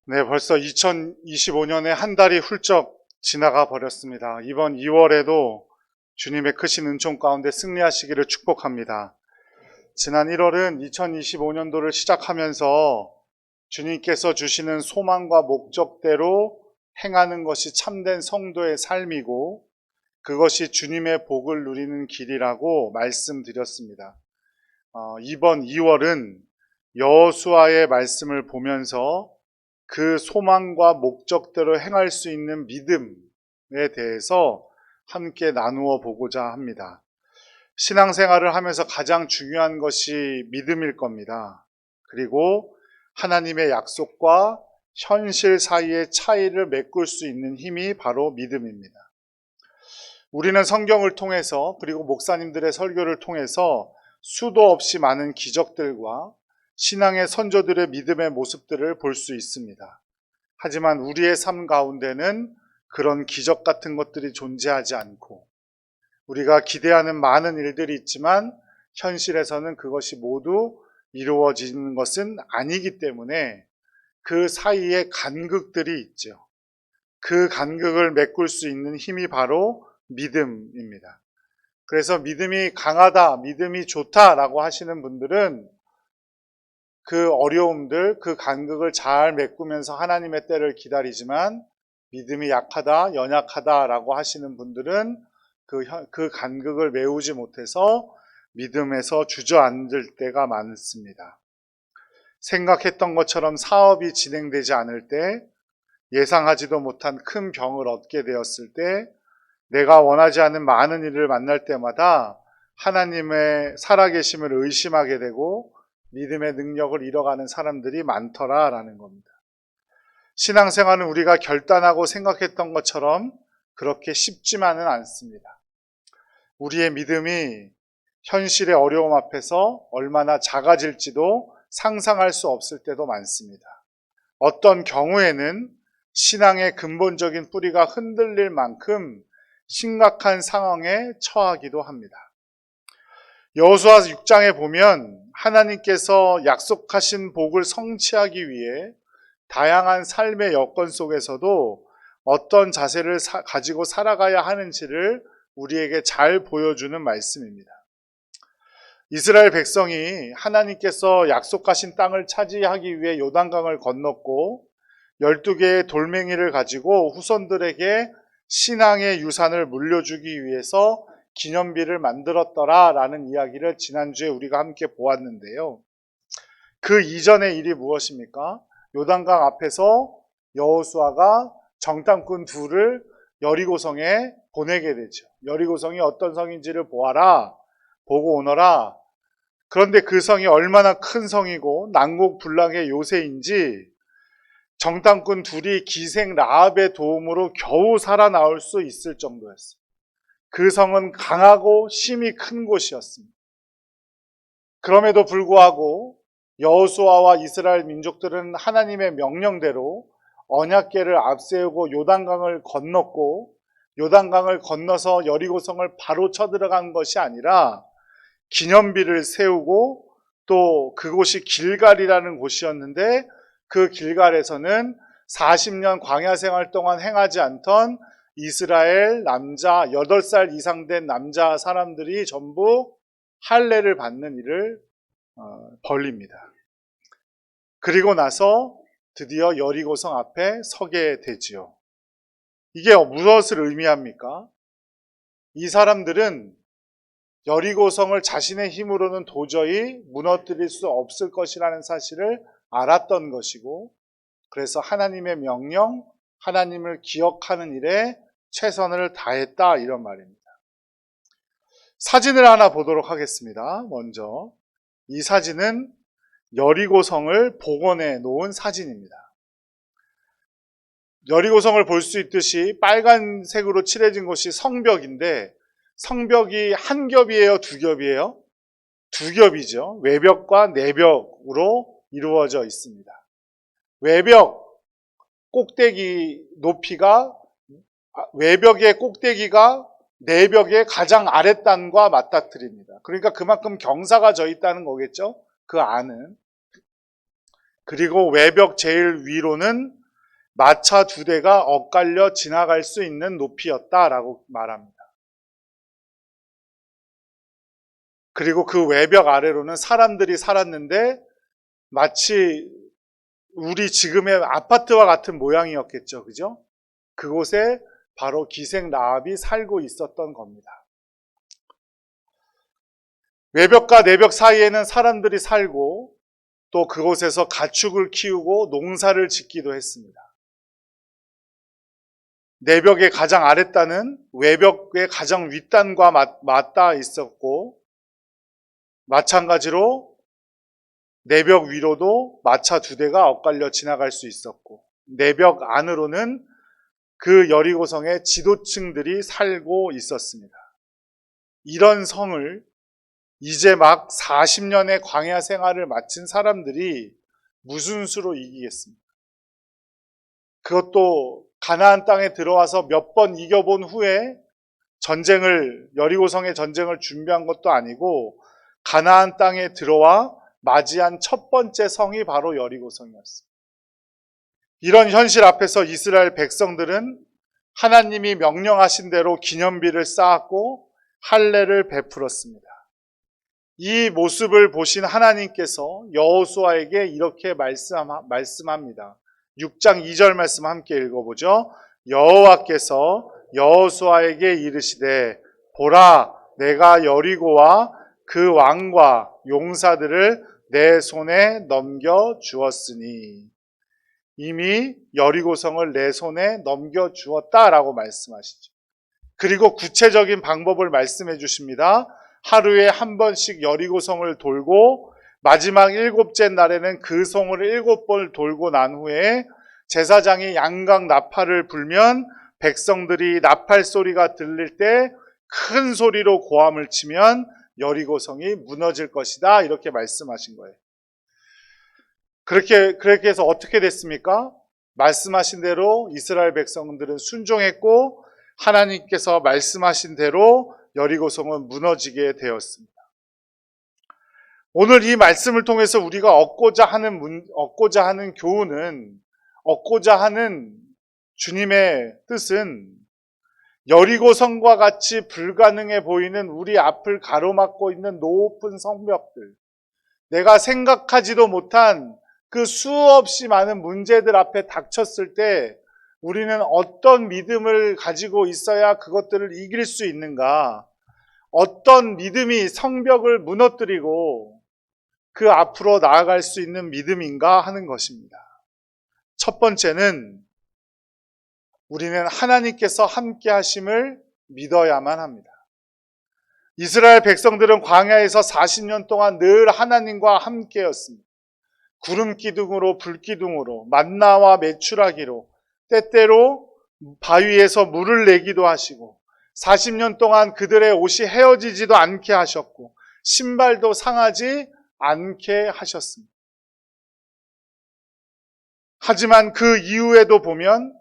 네, 벌써 2025년에 한 달이 훌쩍 지나가 버렸습니다. 이번 2월에도 주님의 크신 은총 가운데 승리하시기를 축복합니다. 지난 1월은 2025년도를 시작하면서 주님께서 주시는 소망과 목적대로 행하는 것이 참된 성도의 삶이고 그것이 주님의 복을 누리는 길이라고 말씀드렸습니다. 이번 2월은 여호수아의 말씀을 보면서 그 소망과 목적대로 행할 수 있는 믿음에 대해서 함께 나누어 보고자 합니다. 신앙생활을 하면서 가장 중요한 것이 믿음일 겁니다. 그리고 하나님의 약속과 현실 사이의 차이를 메꿀 수 있는 힘이 바로 믿음입니다. 우리는 성경을 통해서 그리고 목사님들의 설교를 통해서 수도 없이 많은 기적들과 신앙의 선조들의 믿음의 모습들을 볼 수 있습니다. 하지만 우리의 삶 가운데는 그런 기적 같은 것들이 존재하지 않고 우리가 기대하는 많은 일들이 있지만 현실에서는 그것이 모두 이루어지는 것은 아니기 때문에 그 사이에 간극들이 있죠. 그 간극을 메꿀 수 있는 힘이 바로 믿음입니다. 그래서 믿음이 강하다, 믿음이 좋다라고 하시는 분들은 그 어려움들, 그 간극을 잘 메꾸면서 하나님의 때를 기다리지만 믿음이 약하다, 연약하다라고 하시는 분들은 그 간극을 메우지 못해서 믿음에서 주저앉을 때가 많습니다. 생각했던 것처럼 사업이 진행되지 않을 때, 예상하지도 못한 큰 병을 얻게 되었을 때, 내가 원하지 않는 많은 일을 만날 때마다 하나님의 살아계심을 의심하게 되고 믿음의 능력을 잃어가는 사람들이 많더라라는 겁니다. 신앙생활은 우리가 결단하고 생각했던 것처럼 그렇게 쉽지만은 않습니다. 우리의 믿음이 현실의 어려움 앞에서 얼마나 작아질지도 상상할 수 없을 때도 많습니다. 어떤 경우에는 신앙의 근본적인 뿌리가 흔들릴 만큼 심각한 상황에 처하기도 합니다. 여호수아 6장에 보면 하나님께서 약속하신 복을 성취하기 위해 다양한 삶의 여건 속에서도 어떤 자세를 가지고 살아가야 하는지를 우리에게 잘 보여주는 말씀입니다. 이스라엘 백성이 하나님께서 약속하신 땅을 차지하기 위해 요단강을 건넜고 12개의 돌멩이를 가지고 후손들에게 신앙의 유산을 물려주기 위해서 기념비를 만들었더라라는 이야기를 지난주에 우리가 함께 보았는데요. 그 이전의 일이 무엇입니까? 요단강 앞에서 여호수아가 정탐꾼 둘을 여리고성에 보내게 되죠. 여리고성이 어떤 성인지를 보아라, 보고 오너라. 그런데 그 성이 얼마나 큰 성이고 난공불락의 요새인지 정탐꾼 둘이 기생 라합의 도움으로 겨우 살아나올 수 있을 정도였어요. 그 성은 강하고 힘이 큰 곳이었습니다. 그럼에도 불구하고 여호수아와 이스라엘 민족들은 하나님의 명령대로 언약궤를 앞세우고 요단강을 건넜고 요단강을 건너서 여리고성을 바로 쳐들어간 것이 아니라 기념비를 세우고 또 그곳이 길갈이라는 곳이었는데 그 길갈에서는 40년 광야 생활 동안 행하지 않던 이스라엘 남자 8살 이상 된 남자 사람들이 전부 할례를 받는 일을 벌립니다. 그리고 나서 드디어 여리고성 앞에 서게 되지요. 이게 무엇을 의미합니까? 이 사람들은 여리고성을 자신의 힘으로는 도저히 무너뜨릴 수 없을 것이라는 사실을 알았던 것이고 그래서 하나님의 명령, 하나님을 기억하는 일에 최선을 다했다 이런 말입니다. 사진을 하나 보도록 하겠습니다. 먼저 이 사진은 여리고성을 복원해 놓은 사진입니다. 여리고성을 볼 수 있듯이 빨간색으로 칠해진 곳이 성벽인데 성벽이 한 겹이에요? 두 겹이에요? 두 겹이죠. 외벽과 내벽으로 이루어져 있습니다. 외벽 꼭대기 높이가 외벽의 꼭대기가 내벽의 가장 아랫단과 맞닥뜨립니다. 그러니까 그만큼 경사가 져 있다는 거겠죠. 그 안은. 그리고 외벽 제일 위로는 마차 2대가 엇갈려 지나갈 수 있는 높이였다라고 말합니다. 그리고 그 외벽 아래로는 사람들이 살았는데 마치 우리 지금의 아파트와 같은 모양이었겠죠. 그죠? 그곳에 바로 기생라합이 살고 있었던 겁니다. 외벽과 내벽 사이에는 사람들이 살고 또 그곳에서 가축을 키우고 농사를 짓기도 했습니다. 내벽의 가장 아랫단은 외벽의 가장 윗단과 맞닿아 있었고 마찬가지로 내벽 위로도 마차 2대가 엇갈려 지나갈 수 있었고 내벽 안으로는 그 여리고성의 지도층들이 살고 있었습니다. 이런 성을 이제 막 40년의 광야 생활을 마친 사람들이 무슨 수로 이기겠습니까? 그것도 가나안 땅에 들어와서 몇 번 이겨본 후에 여리고성의 전쟁을 준비한 것도 아니고 가나안 땅에 들어와 맞이한 첫 번째 성이 바로 여리고성이었습니다. 이런 현실 앞에서 이스라엘 백성들은 하나님이 명령하신 대로 기념비를 쌓았고 할례를 베풀었습니다. 이 모습을 보신 하나님께서 여호수아에게 이렇게 말씀합니다. 6장 2절 말씀 함께 읽어보죠. 여호와께서 여호수아에게 이르시되 보라 내가 여리고와 그 왕과 용사들을 내 손에 넘겨 주었으니 이미 여리고성을 내 손에 넘겨 주었다라고 말씀하시죠. 그리고 구체적인 방법을 말씀해 주십니다. 하루에 한 번씩 여리고성을 돌고 마지막 7째 날에는 그 성을 7번 돌고 난 후에 제사장이 양각 나팔을 불면 백성들이 나팔 소리가 들릴 때 큰 소리로 고함을 치면 여리고성이 무너질 것이다 이렇게 말씀하신 거예요. 그렇게 해서 어떻게 됐습니까? 말씀하신 대로 이스라엘 백성들은 순종했고 하나님께서 말씀하신 대로 여리고성은 무너지게 되었습니다. 오늘 이 말씀을 통해서 우리가 얻고자 하는 교훈은, 얻고자 하는 주님의 뜻은 여리고성과 같이 불가능해 보이는 우리 앞을 가로막고 있는 높은 성벽들, 내가 생각하지도 못한 그 수없이 많은 문제들 앞에 닥쳤을 때 우리는 어떤 믿음을 가지고 있어야 그것들을 이길 수 있는가? 어떤 믿음이 성벽을 무너뜨리고 그 앞으로 나아갈 수 있는 믿음인가 하는 것입니다. 첫 번째는 우리는 하나님께서 함께 하심을 믿어야만 합니다. 이스라엘 백성들은 광야에서 40년 동안 늘 하나님과 함께였습니다. 구름 기둥으로 불 기둥으로 만나와 메추라기로 때때로 바위에서 물을 내기도 하시고 40년 동안 그들의 옷이 헤어지지도 않게 하셨고 신발도 상하지 않게 하셨습니다. 하지만 그 이후에도 보면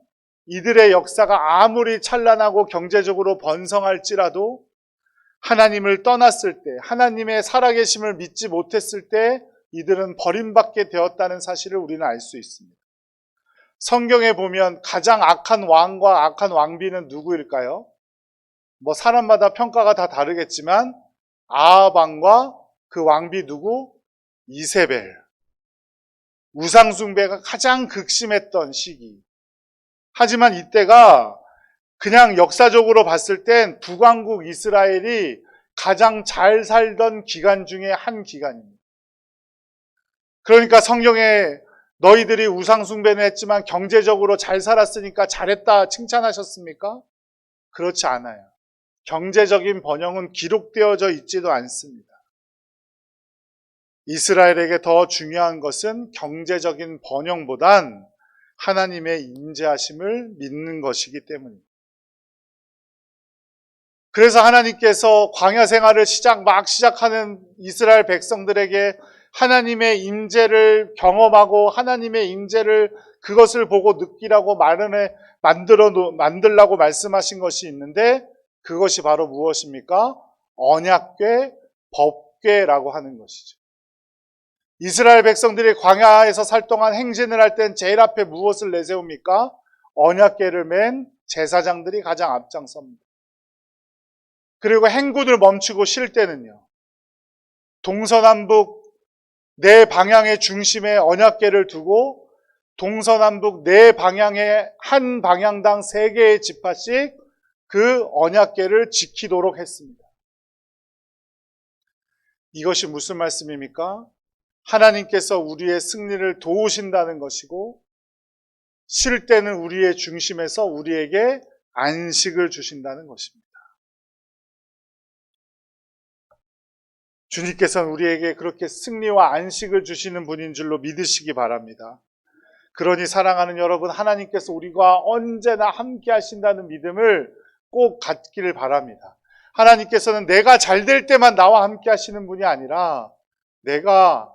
이들의 역사가 아무리 찬란하고 경제적으로 번성할지라도 하나님을 떠났을 때, 하나님의 살아계심을 믿지 못했을 때 이들은 버림받게 되었다는 사실을 우리는 알 수 있습니다. 성경에 보면 가장 악한 왕과 악한 왕비는 누구일까요? 사람마다 평가가 다 다르겠지만 아합 왕과 그 왕비 누구? 이세벨. 우상숭배가 가장 극심했던 시기. 하지만 이때가 그냥 역사적으로 봤을 땐 북왕국 이스라엘이 가장 잘 살던 기간 중에 한 기간입니다. 그러니까 성경에 너희들이 우상숭배는 했지만 경제적으로 잘 살았으니까 잘했다 칭찬하셨습니까? 그렇지 않아요. 경제적인 번영은 기록되어져 있지도 않습니다. 이스라엘에게 더 중요한 것은 경제적인 번영보단 하나님의 인자하심을 믿는 것이기 때문입니다. 그래서 하나님께서 광야 생활을 시작하는 이스라엘 백성들에게 하나님의 임재를 경험하고 하나님의 임재를 그것을 보고 느끼라고 만들라고 말씀하신 것이 있는데 그것이 바로 무엇입니까? 언약궤, 법궤라고 하는 것이죠. 이스라엘 백성들이 광야에서 살 동안 행진을 할 땐 제일 앞에 무엇을 내세웁니까? 언약궤를 맨 제사장들이 가장 앞장섭니다. 그리고 행군을 멈추고 쉴 때는요, 동서남북 네 방향의 중심에 언약궤를 두고 동서남북 네 방향에 한 방향당 3개의 지파씩 그 언약궤를 지키도록 했습니다. 이것이 무슨 말씀입니까? 하나님께서 우리의 승리를 도우신다는 것이고, 쉴 때는 우리의 중심에서 우리에게 안식을 주신다는 것입니다. 주님께서는 우리에게 그렇게 승리와 안식을 주시는 분인 줄로 믿으시기 바랍니다. 그러니 사랑하는 여러분, 하나님께서 우리와 언제나 함께 하신다는 믿음을 꼭 갖기를 바랍니다. 하나님께서는 내가 잘 될 때만 나와 함께 하시는 분이 아니라 내가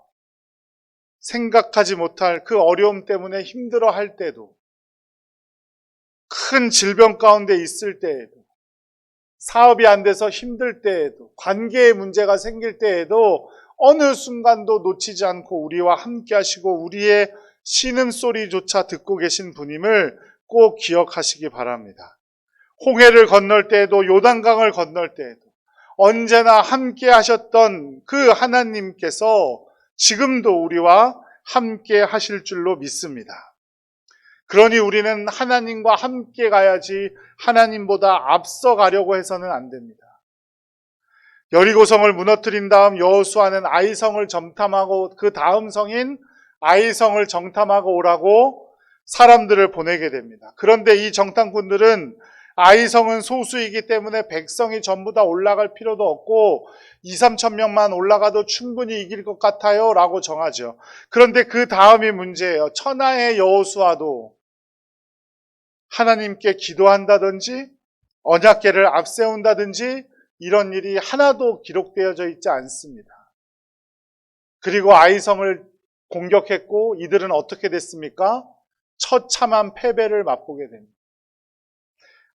생각하지 못할 그 어려움 때문에 힘들어할 때도, 큰 질병 가운데 있을 때에도, 사업이 안 돼서 힘들 때에도, 관계의 문제가 생길 때에도 어느 순간도 놓치지 않고 우리와 함께 하시고 우리의 신음소리조차 듣고 계신 분임을 꼭 기억하시기 바랍니다. 홍해를 건널 때에도 요단강을 건널 때에도 언제나 함께 하셨던 그 하나님께서 지금도 우리와 함께 하실 줄로 믿습니다. 그러니 우리는 하나님과 함께 가야지 하나님보다 앞서 가려고 해서는 안 됩니다. 여리고성을 무너뜨린 다음 여호수아는 아이성을 정탐하고 그 다음 성인 아이성을 정탐하고 오라고 사람들을 보내게 됩니다. 그런데 이 정탐꾼들은 아이성은 소수이기 때문에 백성이 전부 다 올라갈 필요도 없고 2-3천 명만 올라가도 충분히 이길 것 같아요 라고 정하죠. 그런데 그 다음이 문제예요. 천하의 여호수아도 하나님께 기도한다든지 언약궤를 앞세운다든지 이런 일이 하나도 기록되어져 있지 않습니다. 그리고 아이성을 공격했고 이들은 어떻게 됐습니까? 처참한 패배를 맛보게 됩니다.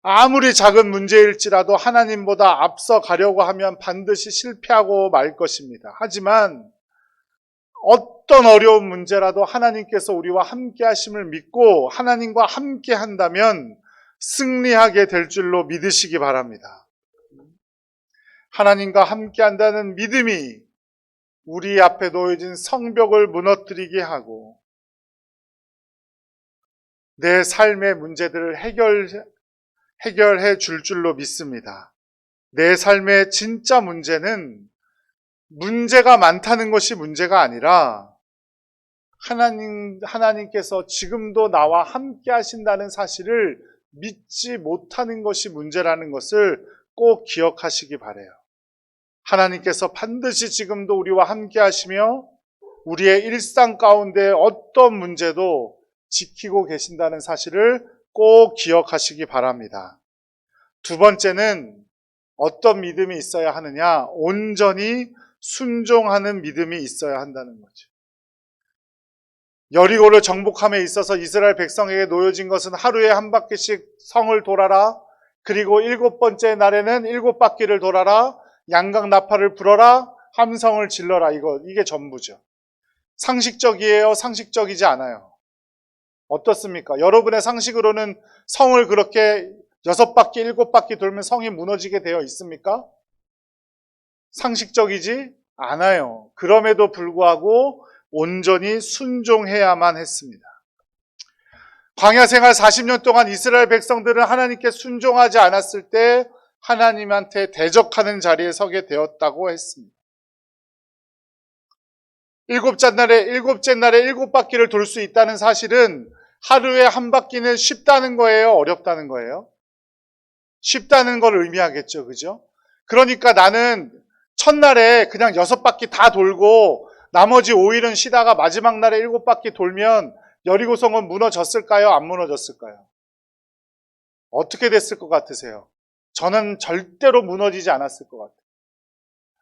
아무리 작은 문제일지라도 하나님보다 앞서 가려고 하면 반드시 실패하고 말 것입니다. 하지만 어떤 어려운 문제라도 하나님께서 우리와 함께 하심을 믿고 하나님과 함께 한다면 승리하게 될 줄로 믿으시기 바랍니다. 하나님과 함께 한다는 믿음이 우리 앞에 놓여진 성벽을 무너뜨리게 하고 내 삶의 문제들을 해결해 줄 줄로 믿습니다. 내 삶의 진짜 문제는 문제가 많다는 것이 문제가 아니라 하나님께서 지금도 나와 함께 하신다는 사실을 믿지 못하는 것이 문제라는 것을 꼭 기억하시기 바라요. 하나님께서 반드시 지금도 우리와 함께 하시며 우리의 일상 가운데 어떤 문제도 지키고 계신다는 사실을 꼭 기억하시기 바랍니다. 두 번째는 어떤 믿음이 있어야 하느냐? 온전히 순종하는 믿음이 있어야 한다는 거죠. 여리고를 정복함에 있어서 이스라엘 백성에게 놓여진 것은 하루에 한 바퀴씩 성을 돌아라. 그리고 7번째 날에는 7바퀴를 돌아라. 양각 나팔을 불어라. 함성을 질러라. 이게 전부죠. 상식적이에요? 상식적이지 않아요? 어떻습니까? 여러분의 상식으로는 성을 그렇게 6바퀴, 7바퀴 돌면 성이 무너지게 되어 있습니까? 상식적이지 않아요. 그럼에도 불구하고 온전히 순종해야만 했습니다. 광야 생활 40년 동안 이스라엘 백성들은 하나님께 순종하지 않았을 때 하나님한테 대적하는 자리에 서게 되었다고 했습니다. 일곱째 날에 7바퀴를 돌 수 있다는 사실은 하루에 한 바퀴는 쉽다는 거예요? 어렵다는 거예요? 쉽다는 걸 의미하겠죠. 그죠? 그러니까 나는 첫날에 그냥 6바퀴 다 돌고 나머지 5일은 쉬다가 마지막 날에 7바퀴 돌면 여리고성은 무너졌을까요? 안 무너졌을까요? 어떻게 됐을 것 같으세요? 저는 절대로 무너지지 않았을 것 같아요.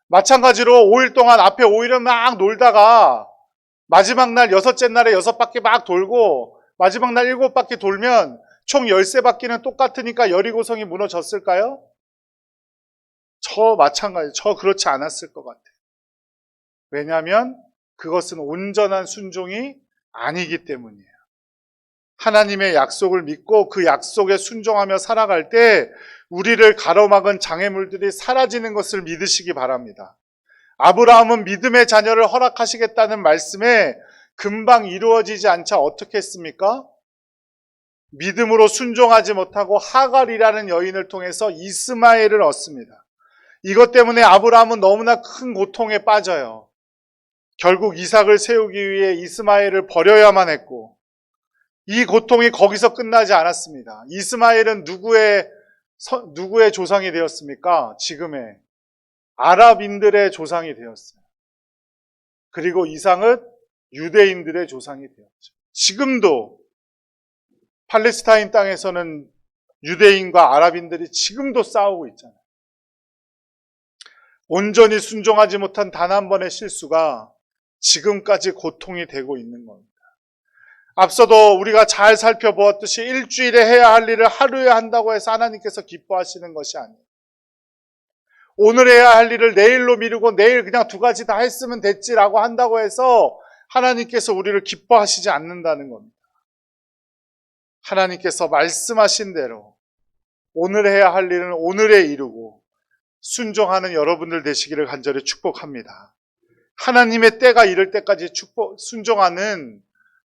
마찬가지로 5일 동안 앞에 5일은 막 놀다가 마지막 날 6째 날에 6바퀴 막 돌고 마지막 날 7바퀴 돌면 총 13바퀴는 똑같으니까 여리고성이 무너졌을까요? 저 마찬가지, 저 그렇지 않았을 것 같아요. 왜냐하면 그것은 온전한 순종이 아니기 때문이에요. 하나님의 약속을 믿고 그 약속에 순종하며 살아갈 때 우리를 가로막은 장애물들이 사라지는 것을 믿으시기 바랍니다. 아브라함은 믿음의 자녀를 허락하시겠다는 말씀에 금방 이루어지지 않자 어떻게 했습니까? 믿음으로 순종하지 못하고 하갈이라는 여인을 통해서 이스마엘을 얻습니다. 이것 때문에 아브라함은 너무나 큰 고통에 빠져요. 결국 이삭을 세우기 위해 이스마엘을 버려야만 했고, 이 고통이 거기서 끝나지 않았습니다. 이스마엘은 누구의 조상이 되었습니까? 지금의 아랍인들의 조상이 되었어요. 그리고 이삭은 유대인들의 조상이 되었죠. 지금도 팔레스타인 땅에서는 유대인과 아랍인들이 지금도 싸우고 있잖아요. 온전히 순종하지 못한 단 한 번의 실수가 지금까지 고통이 되고 있는 겁니다. 앞서도 우리가 잘 살펴보았듯이 일주일에 해야 할 일을 하루에 한다고 해서 하나님께서 기뻐하시는 것이 아니에요. 오늘 해야 할 일을 내일로 미루고 내일 그냥 두 가지 다 했으면 됐지라고 한다고 해서 하나님께서 우리를 기뻐하시지 않는다는 겁니다. 하나님께서 말씀하신 대로 오늘 해야 할 일은 오늘에 이루고 순종하는 여러분들 되시기를 간절히 축복합니다. 하나님의 때가 이를 때까지 순종하는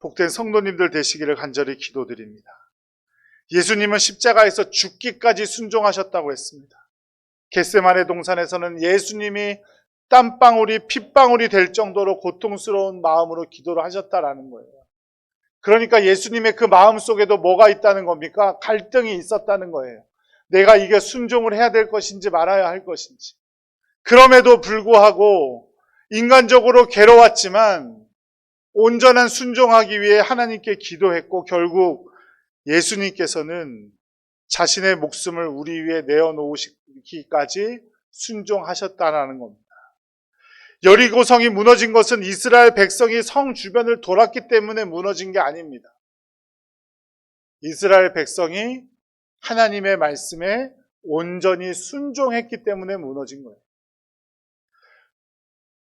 복된 성도님들 되시기를 간절히 기도드립니다. 예수님은 십자가에서 죽기까지 순종하셨다고 했습니다. 겟세마네 동산에서는 예수님이 땀방울이 핏방울이 될 정도로 고통스러운 마음으로 기도를 하셨다라는 거예요. 그러니까 예수님의 그 마음 속에도 뭐가 있다는 겁니까? 갈등이 있었다는 거예요. 내가 이게 순종을 해야 될 것인지 말아야 할 것인지. 그럼에도 불구하고 인간적으로 괴로웠지만 온전한 순종하기 위해 하나님께 기도했고 결국 예수님께서는 자신의 목숨을 우리 위해 내어놓으시기까지 순종하셨다라는 겁니다. 여리고성이 무너진 것은 이스라엘 백성이 성 주변을 돌았기 때문에 무너진 게 아닙니다. 이스라엘 백성이 하나님의 말씀에 온전히 순종했기 때문에 무너진 거예요.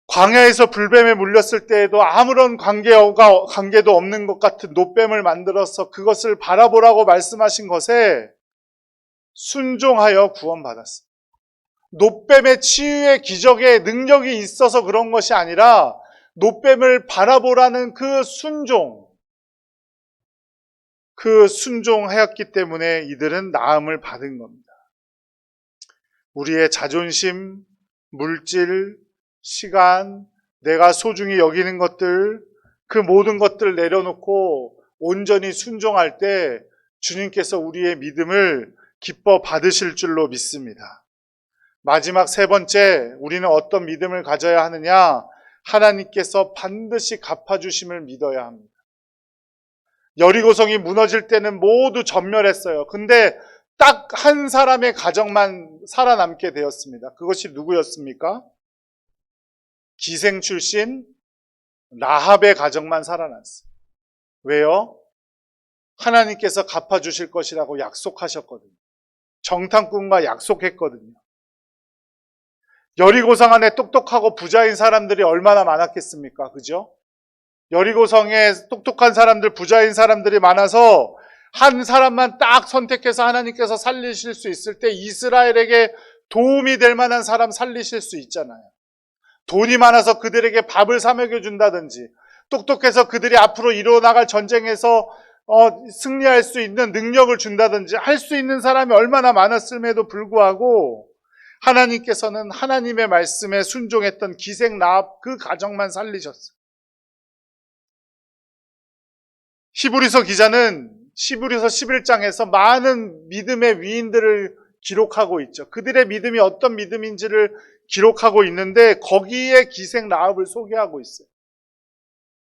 광야에서 불뱀에 물렸을 때에도 아무런 관계도 없는 것 같은 놋뱀을 만들어서 그것을 바라보라고 말씀하신 것에 순종하여 구원받았습니다. 놋뱀의 치유의 기적의 능력이 있어서 그런 것이 아니라 놋뱀을 바라보라는 그 순종하였기 때문에 이들은 나음을 받은 겁니다. 우리의 자존심, 물질, 시간, 내가 소중히 여기는 것들, 그 모든 것들을 내려놓고 온전히 순종할 때 주님께서 우리의 믿음을 기뻐 받으실 줄로 믿습니다. 마지막 세 번째, 우리는 어떤 믿음을 가져야 하느냐? 하나님께서 반드시 갚아주심을 믿어야 합니다. 여리고성이 무너질 때는 모두 전멸했어요. 근데 딱 한 사람의 가정만 살아남게 되었습니다. 그것이 누구였습니까? 기생 출신 라합의 가정만 살아났어요. 왜요? 하나님께서 갚아주실 것이라고 약속하셨거든요. 정탐꾼과 약속했거든요. 여리고성 안에 똑똑하고 부자인 사람들이 얼마나 많았겠습니까? 그죠? 여리고성에 똑똑한 사람들, 부자인 사람들이 많아서 한 사람만 딱 선택해서 하나님께서 살리실 수 있을 때 이스라엘에게 도움이 될 만한 사람 살리실 수 있잖아요. 돈이 많아서 그들에게 밥을 사 먹여준다든지, 똑똑해서 그들이 앞으로 이루어나갈 전쟁에서 승리할 수 있는 능력을 준다든지 할 수 있는 사람이 얼마나 많았음에도 불구하고 하나님께서는 하나님의 말씀에 순종했던 기생 라합 그 가정만 살리셨어요. 히브리서 기자는 히브리서 11장에서 많은 믿음의 위인들을 기록하고 있죠. 그들의 믿음이 어떤 믿음인지를 기록하고 있는데 거기에 기생 라합을 소개하고 있어요.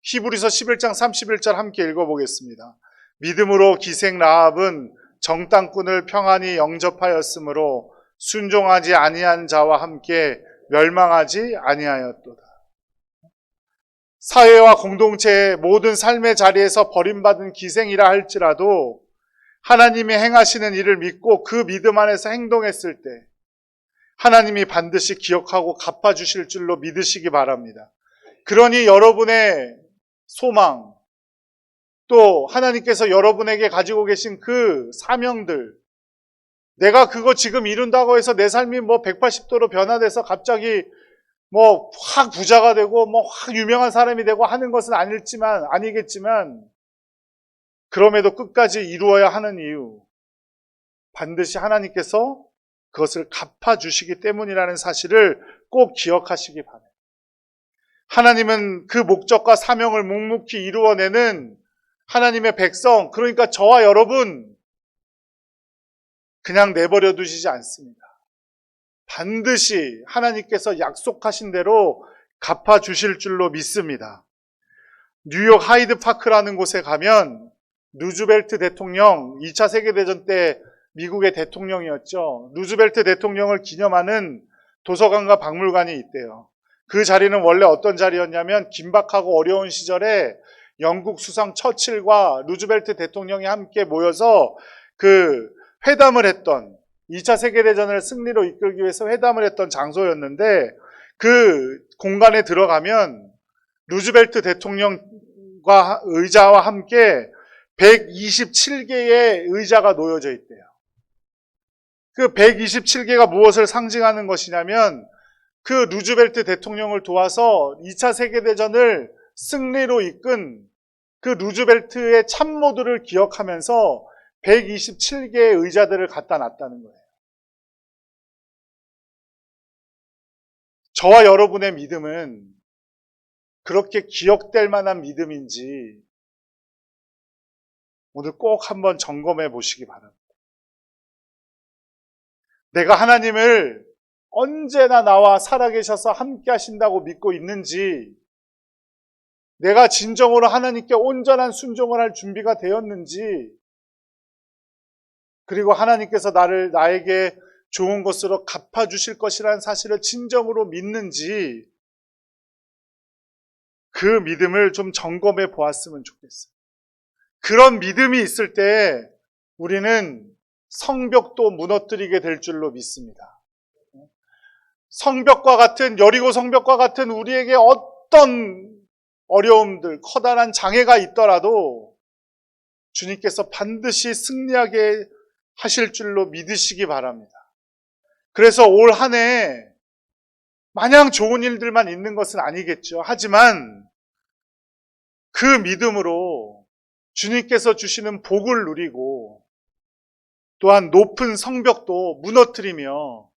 히브리서 11장 31절 함께 읽어보겠습니다. 믿음으로 기생 라합은 정탐꾼을 평안히 영접하였으므로 순종하지 아니한 자와 함께 멸망하지 아니하였도다. 사회와 공동체의 모든 삶의 자리에서 버림받은 기생이라 할지라도 하나님이 행하시는 일을 믿고 그 믿음 안에서 행동했을 때 하나님이 반드시 기억하고 갚아주실 줄로 믿으시기 바랍니다. 그러니 여러분의 소망, 또 하나님께서 여러분에게 가지고 계신 그 사명들, 내가 그거 지금 이룬다고 해서 내 삶이 뭐 180도로 변화돼서 갑자기 뭐 확 부자가 되고 뭐 확 유명한 사람이 되고 하는 것은 아니겠지만 그럼에도 끝까지 이루어야 하는 이유, 반드시 하나님께서 그것을 갚아주시기 때문이라는 사실을 꼭 기억하시기 바랍니다. 하나님은 그 목적과 사명을 묵묵히 이루어내는 하나님의 백성, 그러니까 저와 여러분 그냥 내버려 두시지 않습니다. 반드시 하나님께서 약속하신 대로 갚아주실 줄로 믿습니다. 뉴욕 하이드파크라는 곳에 가면 루즈벨트 대통령, 2차 세계대전 때 미국의 대통령이었죠. 루즈벨트 대통령을 기념하는 도서관과 박물관이 있대요. 그 자리는 원래 어떤 자리였냐면 긴박하고 어려운 시절에 영국 수상 처칠과 루즈벨트 대통령이 함께 모여서 그 회담을 했던, 2차 세계대전을 승리로 이끌기 위해서 회담을 했던 장소였는데, 그 공간에 들어가면 루즈벨트 대통령과 의자와 함께 127개의 의자가 놓여져 있대요. 그 127개가 무엇을 상징하는 것이냐면 그 루즈벨트 대통령을 도와서 2차 세계대전을 승리로 이끈 그 루즈벨트의 참모들을 기억하면서 127개의 의자들을 갖다 놨다는 거예요. 저와 여러분의 믿음은 그렇게 기억될 만한 믿음인지 오늘 꼭 한번 점검해 보시기 바랍니다. 내가 하나님을 언제나 나와 살아계셔서 함께 하신다고 믿고 있는지, 내가 진정으로 하나님께 온전한 순종을 할 준비가 되었는지, 그리고 하나님께서 나에게 좋은 것으로 갚아주실 것이라는 사실을 진정으로 믿는지, 그 믿음을 좀 점검해 보았으면 좋겠어요. 그런 믿음이 있을 때 우리는 성벽도 무너뜨리게 될 줄로 믿습니다. 성벽과 같은, 여리고 성벽과 같은 우리에게 어떤 어려움들, 커다란 장애가 있더라도 주님께서 반드시 승리하게 하실 줄로 믿으시기 바랍니다. 그래서 올 한 해 마냥 좋은 일들만 있는 것은 아니겠죠. 하지만 그 믿음으로 주님께서 주시는 복을 누리고 또한 높은 성벽도 무너뜨리며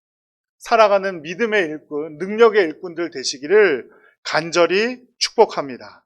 살아가는 믿음의 일꾼, 능력의 일꾼들 되시기를 간절히 축복합니다.